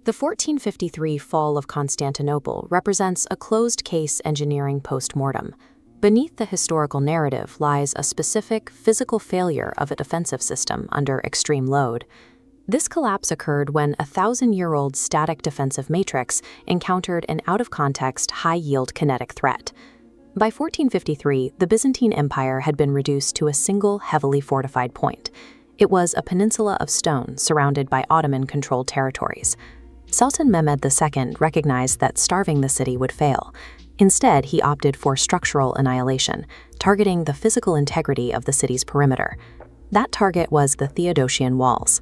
The 1453 fall of Constantinople represents a closed-case engineering post-mortem. Beneath the historical narrative lies a specific physical failure of a defensive system under extreme load. This collapse occurred when a 1,000-year-old static defensive matrix encountered an out-of-context, high-yield kinetic threat. By 1453, the Byzantine Empire had been reduced to a single heavily fortified point. It was a peninsula of stone surrounded by Ottoman-controlled territories. Sultan Mehmed II recognized that starving the city would fail. Instead, he opted for structural annihilation, targeting the physical integrity of the city's perimeter. That target was the Theodosian Walls.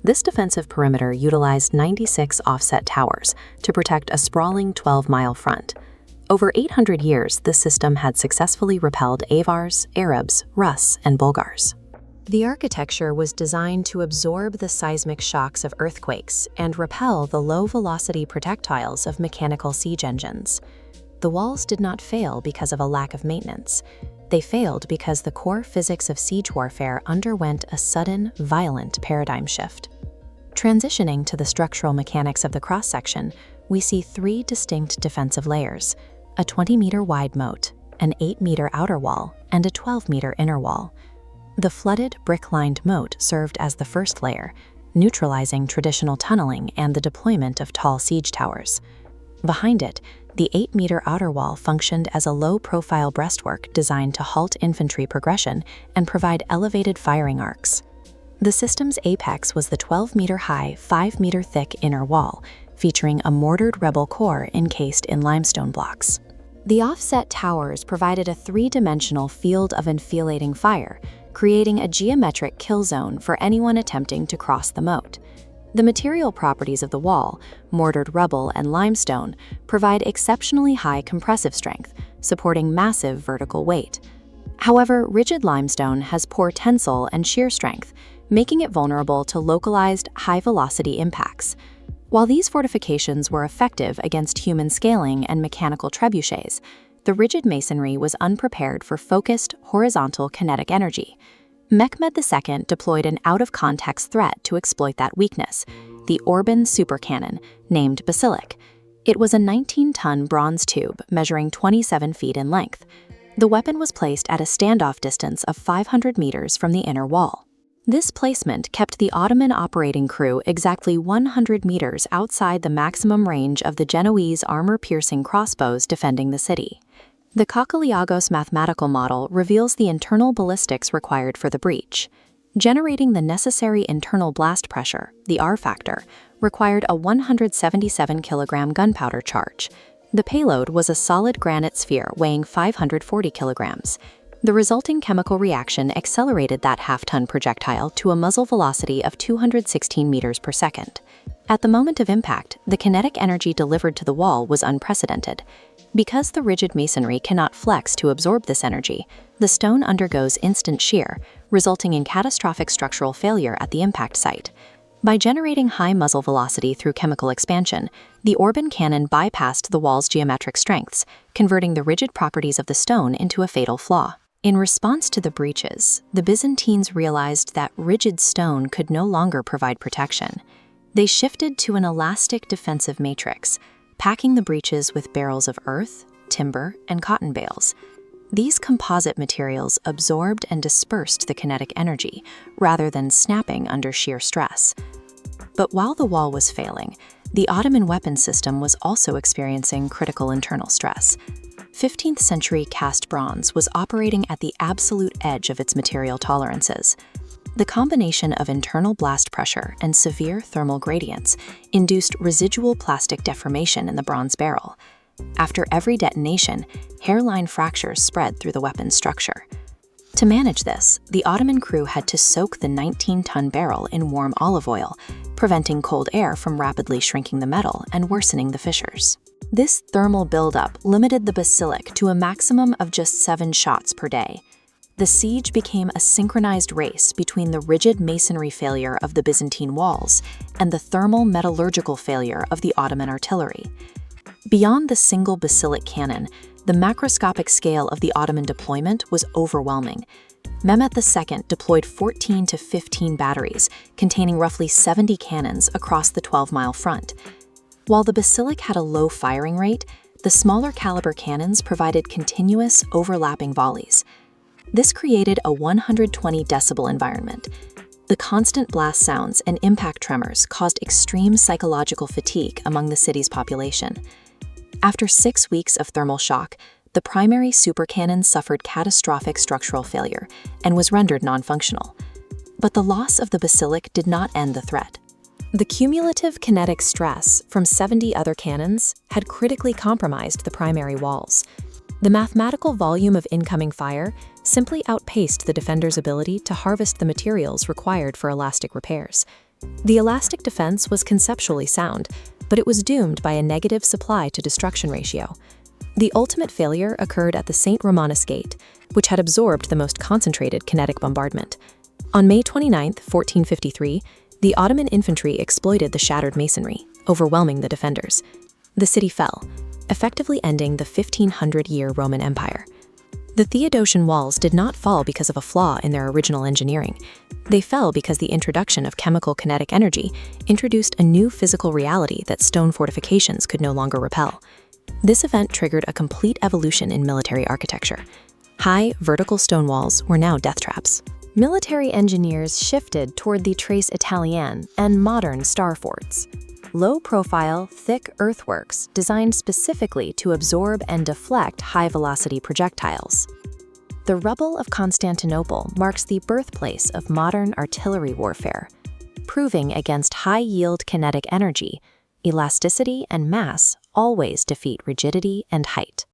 This defensive perimeter utilized 96 offset towers to protect a sprawling 12-mile front. Over 800 years, this system had successfully repelled Avars, Arabs, Rus, and Bulgars. The architecture was designed to absorb the seismic shocks of earthquakes and repel the low-velocity projectiles of mechanical siege engines. The walls did not fail because of a lack of maintenance. They failed because the core physics of siege warfare underwent a sudden, violent paradigm shift. Transitioning to the structural mechanics of the cross-section, we see three distinct defensive layers: a 20-meter wide moat, an 8-meter outer wall, and a 12-meter inner wall. The flooded, brick-lined moat served as the first layer, neutralizing traditional tunneling and the deployment of tall siege towers. Behind it, the 8-meter outer wall functioned as a low-profile breastwork designed to halt infantry progression and provide elevated firing arcs. The system's apex was the 12-meter-high, 5-meter-thick inner wall, featuring a mortared rebel core encased in limestone blocks. The offset towers provided a three-dimensional field of enfilading fire, creating a geometric kill zone for anyone attempting to cross the moat. The material properties of the wall, mortared rubble and limestone, provide exceptionally high compressive strength, supporting massive vertical weight. However, rigid limestone has poor tensile and shear strength, making it vulnerable to localized, high-velocity impacts. While these fortifications were effective against human scaling and mechanical trebuchets, the rigid masonry was unprepared for focused, horizontal kinetic energy. Mehmed II deployed an out-of-context threat to exploit that weakness, the Orban supercannon, named Basilica. It was a 19-ton bronze tube measuring 27 feet in length. The weapon was placed at a standoff distance of 500 meters from the inner wall. This placement kept the Ottoman operating crew exactly 100 meters outside the maximum range of the Genoese armor-piercing crossbows defending the city. The Kokoliagos mathematical model reveals the internal ballistics required for the breach. Generating the necessary internal blast pressure, the R factor, required a 177-kilogram gunpowder charge. The payload was a solid granite sphere weighing 540 kilograms. The resulting chemical reaction accelerated that half-ton projectile to a muzzle velocity of 216 meters per second. At the moment of impact, the kinetic energy delivered to the wall was unprecedented. Because the rigid masonry cannot flex to absorb this energy, the stone undergoes instant shear, resulting in catastrophic structural failure at the impact site. By generating high muzzle velocity through chemical expansion, the Orban cannon bypassed the wall's geometric strengths, converting the rigid properties of the stone into a fatal flaw. In response to the breaches, the Byzantines realized that rigid stone could no longer provide protection. They shifted to an elastic defensive matrix, packing the breaches with barrels of earth, timber, and cotton bales. These composite materials absorbed and dispersed the kinetic energy, rather than snapping under sheer stress. But while the wall was failing, the Ottoman weapon system was also experiencing critical internal stress. 15th century cast bronze was operating at the absolute edge of its material tolerances. The combination of internal blast pressure and severe thermal gradients induced residual plastic deformation in the bronze barrel. After every detonation, hairline fractures spread through the weapon's structure. To manage this, the Ottoman crew had to soak the 19-ton barrel in warm olive oil, preventing cold air from rapidly shrinking the metal and worsening the fissures. This thermal buildup limited the Basilica to a maximum of just 7 shots per day. The siege became a synchronized race between the rigid masonry failure of the Byzantine walls and the thermal metallurgical failure of the Ottoman artillery. Beyond the single Basilica cannon, the macroscopic scale of the Ottoman deployment was overwhelming. Mehmed II deployed 14 to 15 batteries containing roughly 70 cannons across the 12-mile front. While the Basilica had a low firing rate, the smaller caliber cannons provided continuous, overlapping volleys. This created a 120 decibel environment. The constant blast sounds and impact tremors caused extreme psychological fatigue among the city's population. After 6 weeks of thermal shock, the primary supercannon suffered catastrophic structural failure and was rendered non-functional. But the loss of the Basilica did not end the threat. The cumulative kinetic stress from 70 other cannons had critically compromised the primary walls. The mathematical volume of incoming fire simply outpaced the defenders' ability to harvest the materials required for elastic repairs. The elastic defense was conceptually sound, but it was doomed by a negative supply-to-destruction ratio. The ultimate failure occurred at the St. Romanus Gate, which had absorbed the most concentrated kinetic bombardment. On May 29, 1453, the Ottoman infantry exploited the shattered masonry, overwhelming the defenders. The city fell, effectively ending the 1500-year Roman Empire. The Theodosian walls did not fall because of a flaw in their original engineering. They fell because the introduction of chemical kinetic energy introduced a new physical reality that stone fortifications could no longer repel. This event triggered a complete evolution in military architecture. High, vertical stone walls were now death traps. Military engineers shifted toward the Trace Italienne and modern star forts. Low-profile, thick earthworks designed specifically to absorb and deflect high-velocity projectiles. The rubble of Constantinople marks the birthplace of modern artillery warfare, proving against high-yield kinetic energy, elasticity and mass always defeat rigidity and height.